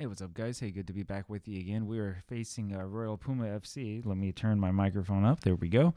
Hey, what's up, guys? Hey, good to be back with you again. We are facing Royal Puma FC. Let me turn my microphone up. There we go.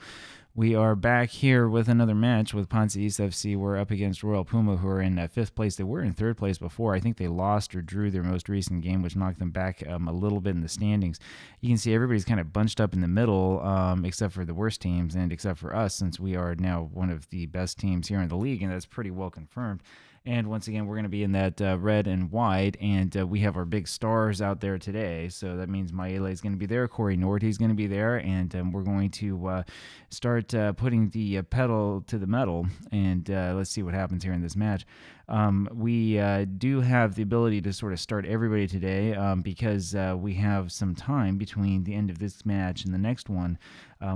We are back here with another match with PanSa East FC. We're up against Royal Puma, who are in fifth place. They were in third place before. I think they lost or drew their most recent game, which knocked them back a little bit in the standings. You can see everybody's kind of bunched up in the middle, except for the worst teams and except for us, since we are now one of the best teams here in the league, and that's pretty well confirmed. And once again, we're going to be in that red and white, and we have our big stars out there today. So that means Maele is going to be there, Corey Norty is going to be there, and we're going to start putting the pedal to the metal, and let's see what happens here in this match. We do have the ability to sort of start everybody today because we have some time between the end of this match and the next one,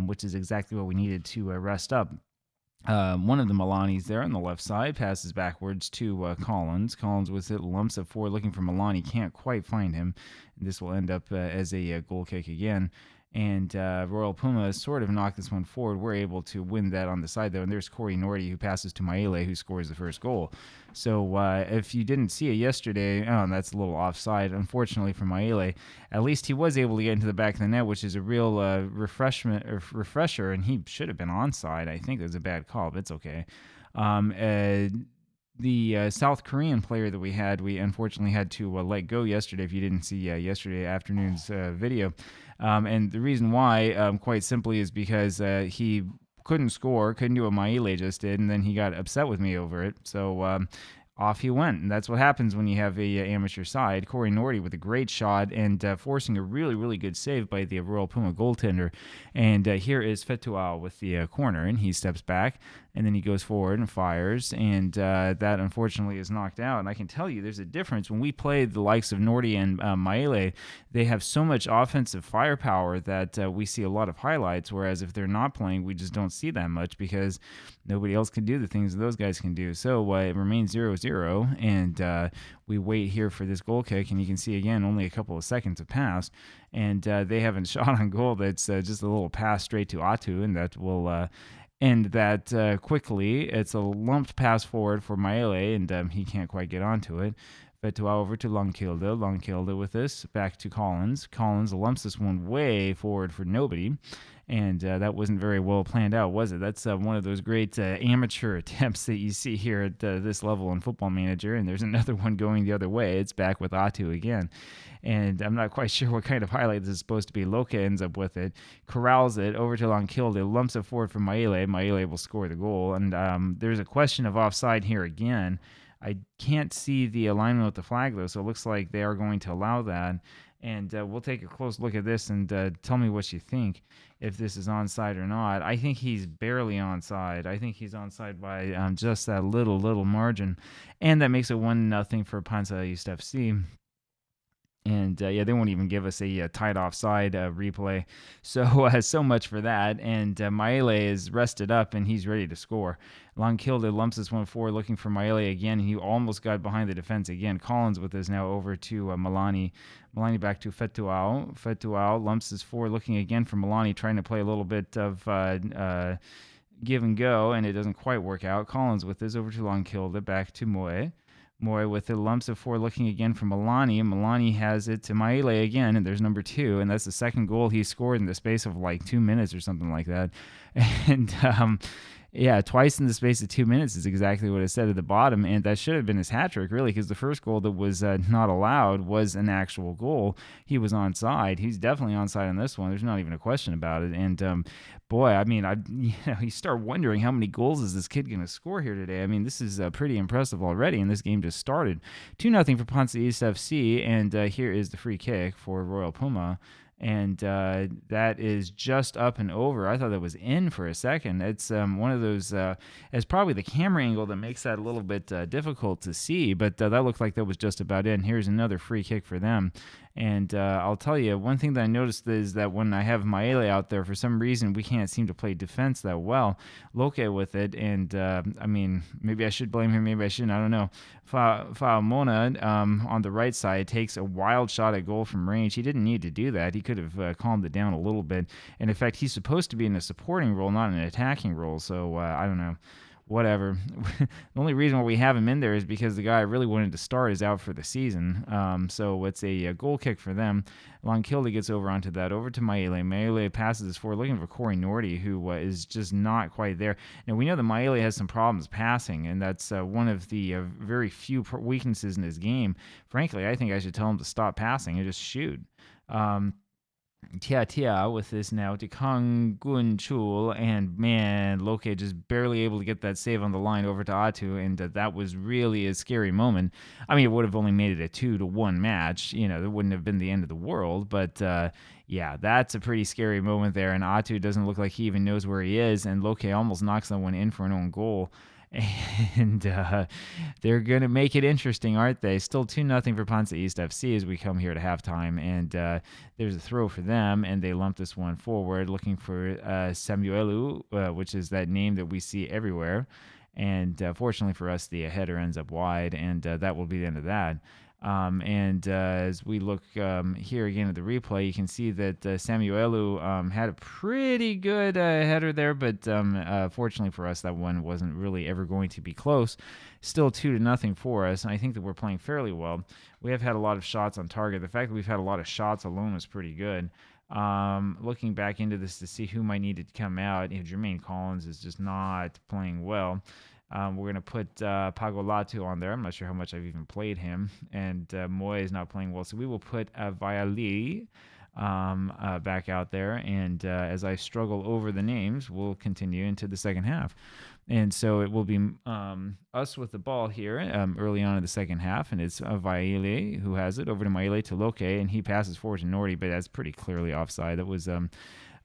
which is exactly what we needed to rest up. One of the Milani's there on the left side passes backwards to Collins. Collins with it, lumps it forward looking for Milani. Can't quite find him. This will end up as a goal kick again. And Royal Puma sort of knocked this one forward. We're able to win that on the side, though. And there's Corey Norty, who passes to Maele, who scores the first goal. So if you didn't see it yesterday, that's a little offside, unfortunately, for Maele. At least he was able to get into the back of the net, which is a real refresher, and he should have been onside. I think it was a bad call, but it's okay. The South Korean player that we had, we unfortunately had to let go yesterday, if you didn't see yesterday afternoon's video. And the reason why, quite simply, is because he couldn't score, couldn't do what Maele just did, and then he got upset with me over it. So off he went. And that's what happens when you have a amateur side. Corey Norty with a great shot and forcing a really, really good save by the Royal Puma goaltender. And here is Fetual with the corner, and he steps back, and then he goes forward and fires, and that unfortunately is knocked out. And I can tell you there's a difference. When we play the likes of Norty and Maele, they have so much offensive firepower that we see a lot of highlights, whereas if they're not playing, we just don't see that much because nobody else can do the things that those guys can do. So it remains 0-0, and we wait here for this goal kick, and you can see again only a couple of seconds have passed, and they haven't shot on goal. That's just a little pass straight to Atu, and that will end that quickly. It's a lumped pass forward for Maele, and he can't quite get onto it. Fetua over to Longkilde. Longkilde with this. Back to Collins. Collins lumps this one way forward for nobody. And that wasn't very well planned out, was it? That's one of those great amateur attempts that you see here at this level in Football Manager. And there's another one going the other way. It's back with Atu again. And I'm not quite sure what kind of highlight this is supposed to be. Loke ends up with it, corrals it over to Longkilde, lumps it forward for Maele. Maele will score the goal. And there's a question of offside here again. I can't see the alignment with the flag, though, so it looks like they are going to allow that. And we'll take a close look at this and tell me what you think, if this is onside or not. I think he's barely onside. I think he's onside by just that little margin. And that makes it 1-0 for PanSa East FC. And they won't even give us a tight offside replay. So much for that. And Maele is rested up, and he's ready to score. Longkilde lumps this one forward, looking for Maele again. He almost got behind the defense again. Collins with this now over to Milani. Milani back to Fetual. Fetual lumps this forward, looking again for Milani, trying to play a little bit of give and go, and it doesn't quite work out. Collins with this over to Longkilde, back to Moe. Moy with the lumps of four, looking again for Milani. Milani has it to Maele again, and there's number 2, and that's the second goal he scored in the space of like 2 minutes or something like that. And twice in the space of 2 minutes is exactly what it said at the bottom, and that should have been his hat trick, really, because the first goal that was not allowed was an actual goal. He was onside. He's definitely onside on this one. There's not even a question about it. And boy, I mean, you start wondering how many goals is this kid going to score here today. I mean, this is pretty impressive already, and this game just started. 2-0 for PanSa East FC, and here is the free kick for Royal Puma. And that is just up and over. I thought that was in for a second. It's one of those, it's probably the camera angle that makes that a little bit difficult to see, but that looked like that was just about in. Here's another free kick for them. And I'll tell you, one thing that I noticed is that when I have Maele out there, for some reason, we can't seem to play defense that well. Loke with it, and I mean, maybe I should blame him, maybe I shouldn't, I don't know. Faamona on the right side takes a wild shot at goal from range. He didn't need to do that. He could have calmed it down a little bit. And in fact, he's supposed to be in a supporting role, not an attacking role, so I don't know whatever. The only reason why we have him in there is because the guy I really wanted to start is out for the season. So it's a goal kick for them. Lonkilde gets over onto that, over to Maele. Maele passes this forward, looking for Corey Norty, who is just not quite there. Now, we know that Maele has some problems passing, and that's one of the very few weaknesses in his game. Frankly, I think I should tell him to stop passing and just shoot. Tia with this now to Kang Gun Chul, and man, Loke just barely able to get that save on the line over to Atu, and that was really a scary moment. I mean, it would have only made it a 2-1 match. It wouldn't have been the end of the world, but yeah, that's a pretty scary moment there, and Atu doesn't look like he even knows where he is, and Loke almost knocks that one in for an own goal. And they're going to make it interesting, aren't they? Still 2-0 for PanSa East FC as we come here to halftime. And there's a throw for them, and they lump this one forward, looking for Samuelu, which is that name that we see everywhere. And fortunately for us, the header ends up wide, and that will be the end of that. As we look here again at the replay, you can see that Samuelu had a pretty good header there, but fortunately for us, that one wasn't really ever going to be close. Still 2-0 for us, and I think that we're playing fairly well. We have had a lot of shots on target. The fact that we've had a lot of shots alone is pretty good. Looking back into this to see who might need to come out, Jermaine Collins is just not playing well. We're going to put Pagolatu on there. I'm not sure how much I've even played him. And Moy is not playing well. So we will put Viali back out there. And as I struggle over the names, we'll continue into the second half. And so it will be us with the ball here early on in the second half. And it's Viali who has it over to Maele to Loke. And he passes forward to Norty, but that's pretty clearly offside. That was...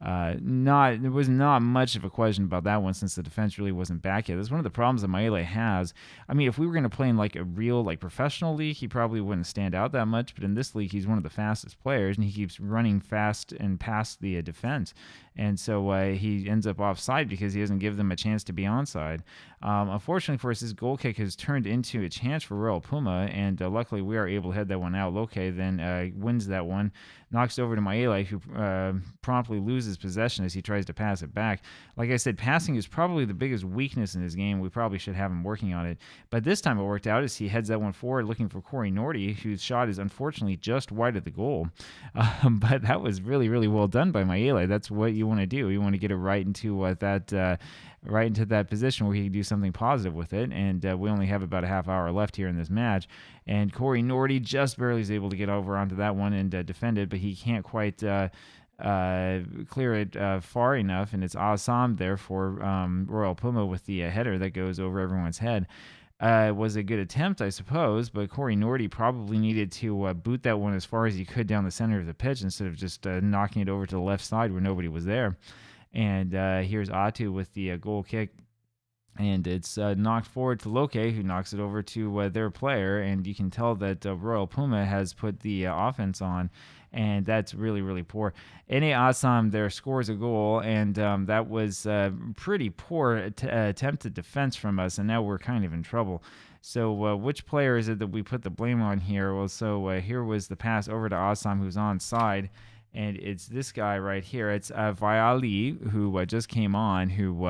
there was not much of a question about that one since the defense really wasn't back yet. That's one of the problems that Maele has. I mean, if we were going to play in like a real professional league, he probably wouldn't stand out that much. But in this league, he's one of the fastest players, and he keeps running fast and past the defense. And so he ends up offside because he doesn't give them a chance to be onside. Unfortunately for us, his goal kick has turned into a chance for Royal Puma, and luckily we are able to head that one out. Loke then wins that one, knocks it over to Maele, who promptly loses possession as he tries to pass it back. Like I said, passing is probably the biggest weakness in his game. We probably should have him working on it. But this time it worked out as he heads that one forward looking for Corey Norty, whose shot is unfortunately just wide of the goal. But that was really, really well done by Maele. That's what you want to do. You want to get it right into that position where he can do something positive with it. And we only have about a half hour left here in this match. And Corey Norty just barely is able to get over onto that one and defend it, but he can't quite clear it far enough. And it's Assam there for Royal Puma with the header that goes over everyone's head. It was a good attempt, I suppose, but Corey Norty probably needed to boot that one as far as he could down the center of the pitch instead of just knocking it over to the left side where nobody was there. And here's Atu with the goal kick. And it's knocked forward to Loke, who knocks it over to their player. And you can tell that Royal Puma has put the offense on. And that's really, really poor. Ene Assam there scores a goal. And that was pretty poor attempted defense from us. And now we're kind of in trouble. So which player is it that we put the blame on here? Well, so here was the pass over to Assam, who's onside. And it's this guy right here. It's Viali, who just came on, who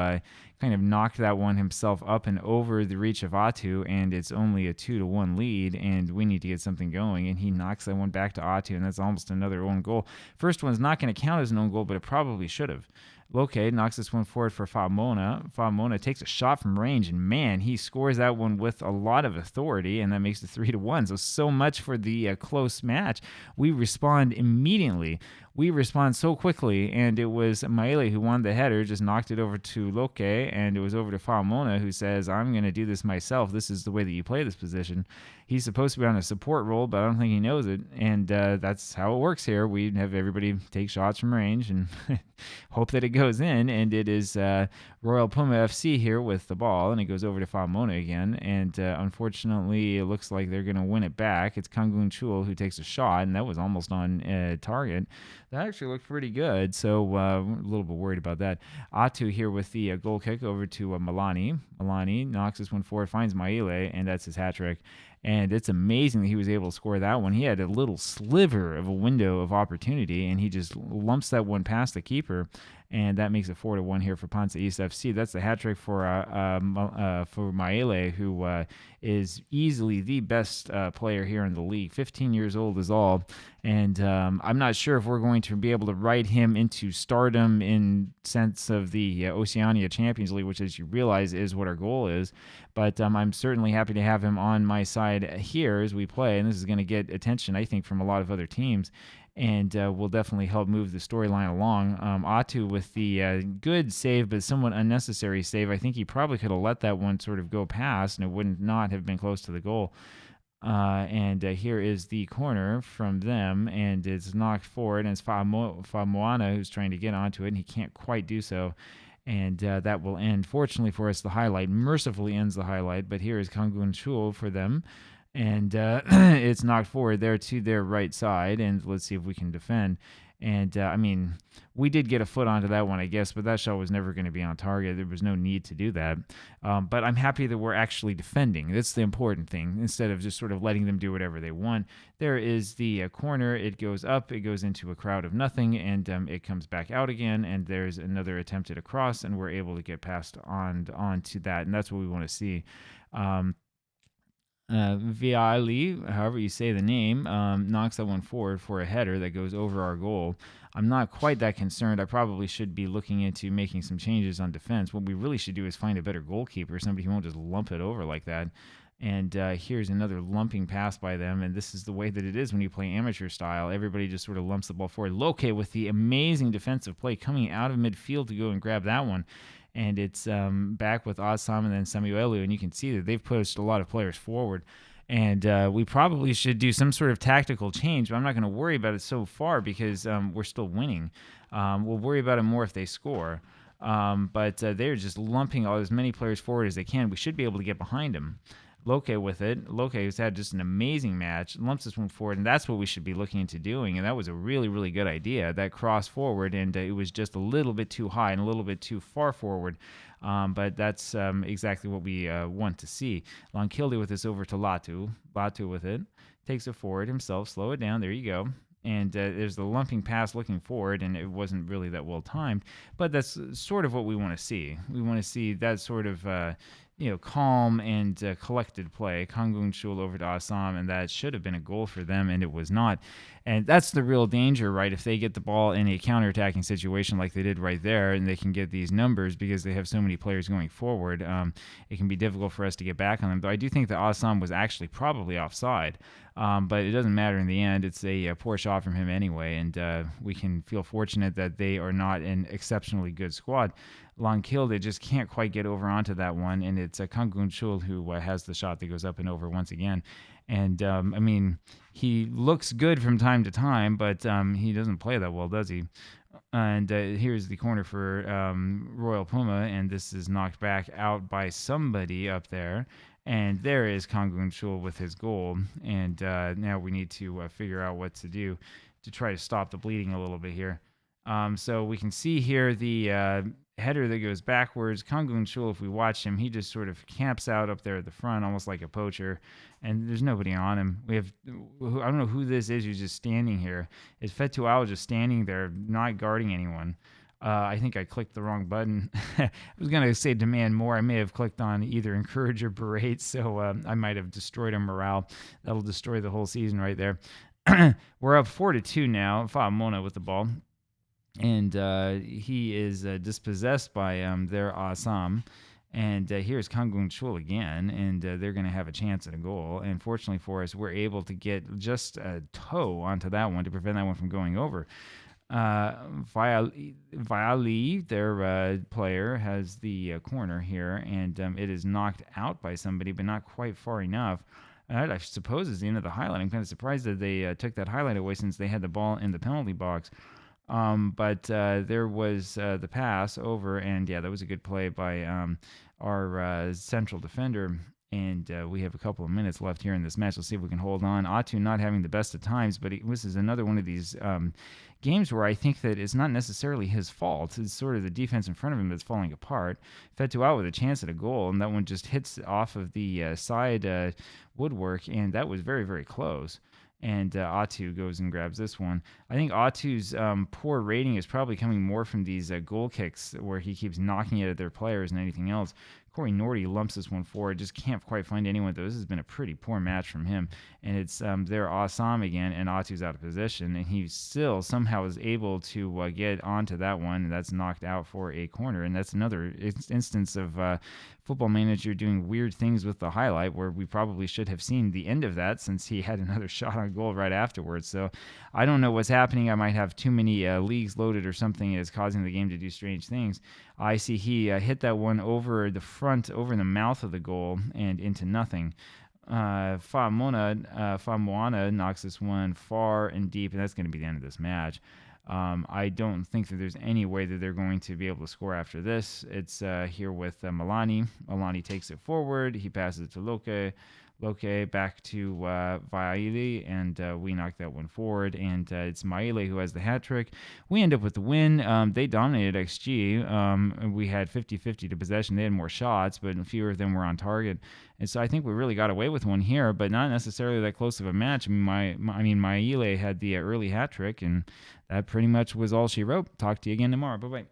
kind of knocked that one himself up and over the reach of Atu, and it's only a 2-1 lead, and we need to get something going. And he knocks that one back to Atu, and that's almost another own goal. First one's not going to count as an own goal, but it probably should have. Loke knocks this one forward for Famona. Famona takes a shot from range, and man, he scores that one with a lot of authority, and that makes it 3-1. So much for the close match. We respond immediately. We respond so quickly, and it was Maele who won the header, just knocked it over to Loke, and it was over to Famona, who says, I'm going to do this myself. This is the way that you play this position. He's supposed to be on a support role, but I don't think he knows it, and that's how it works here. We have everybody take shots from range and hope that it goes in, and it is Royal Puma FC here with the ball, and it goes over to Famona again, and unfortunately, it looks like they're going to win it back. It's Kangun Chul who takes a shot, and that was almost on target. That actually looked pretty good, so a little bit worried about that. Atu here with the goal kick over to Malani. Malani knocks this one forward, finds Maele, and that's his hat trick. And it's amazing that he was able to score that one. He had a little sliver of a window of opportunity, and he just lumps that one past the keeper. and that makes it 4-1 here for PanSa East FC. That's the hat trick for Maele, who is easily the best player here in the league. 15 years old is all, and I'm not sure if we're going to be able to ride him into stardom in sense of the Oceania Champions League, which, as you realize, is what our goal is. But I'm certainly happy to have him on my side here as we play, and this is going to get attention, I think, from a lot of other teams, and will definitely help move the storyline along. Atu with the good save, but somewhat unnecessary save. I think he probably could have let that one sort of go past, and it would not have been close to the goal. And here is the corner from them, and it's knocked forward, and it's Famoana who's trying to get onto it, and he can't quite do so. And that will end, fortunately for us, the highlight. Mercifully ends the highlight, but here is Kangun Chul for them. And it's knocked forward there to their right side, and let's see if we can defend. And, I mean, we did get a foot onto that one, I guess, but that shot was never going to be on target. There was no need to do that. But I'm happy that we're actually defending. That's the important thing, instead of just sort of letting them do whatever they want. There is the corner. It goes up. It goes into a crowd of nothing, and it comes back out again, and there's another attempt at a cross, and we're able to get past on to that, and that's what we want to see. Viali, however you say the name, knocks that one forward for a header that goes over our goal. I'm not quite that concerned. I probably should be looking into making some changes on defense. What we really should do is find a better goalkeeper, somebody who won't just lump it over like that. And here's another lumping pass by them, and this is the way that it is when you play amateur style. Everybody just sort of lumps the ball forward. Loke with the amazing defensive play coming out of midfield to go and grab that one. And it's back with Osam and then Samuelu, and you can see that they've pushed a lot of players forward. And we probably should do some sort of tactical change, but I'm not going to worry about it so far because we're still winning. We'll worry about it more if they score. But they're just lumping as many players forward as they can. We should be able to get behind them. Loke with it. Loke has had just an amazing match, lumps this one forward, and that's what we should be looking into doing. And that was a really, really good idea, that cross forward, and it was just a little bit too high and a little bit too far forward. But that's exactly what we want to see. Lonkilde with this over to Latu. Latu with it. Takes it forward himself. Slow it down. There you go. And there's the lumping pass looking forward, and it wasn't really that well timed. But that's sort of what we want to see. We want to see that sort of calm and collected play. Kangun Chul over to Assam, and that should have been a goal for them, and it was not. And that's the real danger, right? If they get the ball in a counterattacking situation like they did right there, and they can get these numbers because they have so many players going forward, it can be difficult for us to get back on them. Though I do think that Assam was actually probably offside, but it doesn't matter in the end. It's a poor shot from him anyway, and we can feel fortunate that they are not an exceptionally good squad. Lonkilde just can't quite get over onto that one, and it's Kangun Chul who has the shot that goes up and over once again. And, I mean, he looks good from time to time, but he doesn't play that well, does he? And here's the corner for Royal Puma, and this is knocked back out by somebody up there. And there is Kangun Chul with his goal. And now we need to figure out what to do to try to stop the bleeding a little bit here. So we can see here the header that goes backwards. Kangun Chul, if we watch him, he just sort of camps out up there at the front, almost like a poacher, and there's nobody on him. We have, I don't know who this is who's just standing here. Is Fetuao just standing there, not guarding anyone? I think I clicked the wrong button. I was going to say demand more. I may have clicked on either encourage or berate, so I might have destroyed our morale. That'll destroy the whole season right there. We're up 4-2 now. Faamona with the ball. And he is dispossessed by their Assam. And here's Kangun Chul again, and they're going to have a chance at a goal. And fortunately for us, we're able to get just a toe onto that one to prevent that one from going over. Viali, their player, has the corner here, and it is knocked out by somebody, but not quite far enough. I suppose is the end of the highlight. I'm kind of surprised that they took that highlight away since they had the ball in the penalty box. But there was the pass over, and yeah, that was a good play by our central defender. And we have a couple of minutes left here in this match. Let's see if we can hold on. Atu not having the best of times, but this is another one of these games where I think that it's not necessarily his fault. It's sort of the defense in front of him that's falling apart. Fetuao with a chance at a goal, and that one just hits off of the side woodwork, and that was very, very close. and Atu goes and grabs this one. I think Atu's poor rating is probably coming more from these goal kicks where he keeps knocking it at their players than anything else. Corey Norty lumps this one forward, just can't quite find anyone, though. This has been a pretty poor match from him. And it's there Assam again, and Atu's out of position, and he still somehow is able to get onto that one, and that's knocked out for a corner. And that's another instance of Football Manager doing weird things with the highlight, where we probably should have seen the end of that since he had another shot on goal right afterwards. So I don't know what's happening. I might have too many leagues loaded or something is causing the game to do strange things. I see he hit that one over the front, over the mouth of the goal, and into nothing. Famoana knocks this one far and deep, and that's going to be the end of this match. I don't think that there's any way that they're going to be able to score after this. It's here with Malani. Malani takes it forward. He passes it to Loke. Loke back to Vaile, and we knock that one forward. And it's Maile who has the hat trick. We end up with the win. They dominated XG. We had 50-50 to possession. They had more shots, but fewer of them were on target. And so I think we really got away with one here, but not necessarily that close of a match. Maile had the early hat trick, and that pretty much was all she wrote. Talk to you again tomorrow. Bye-bye.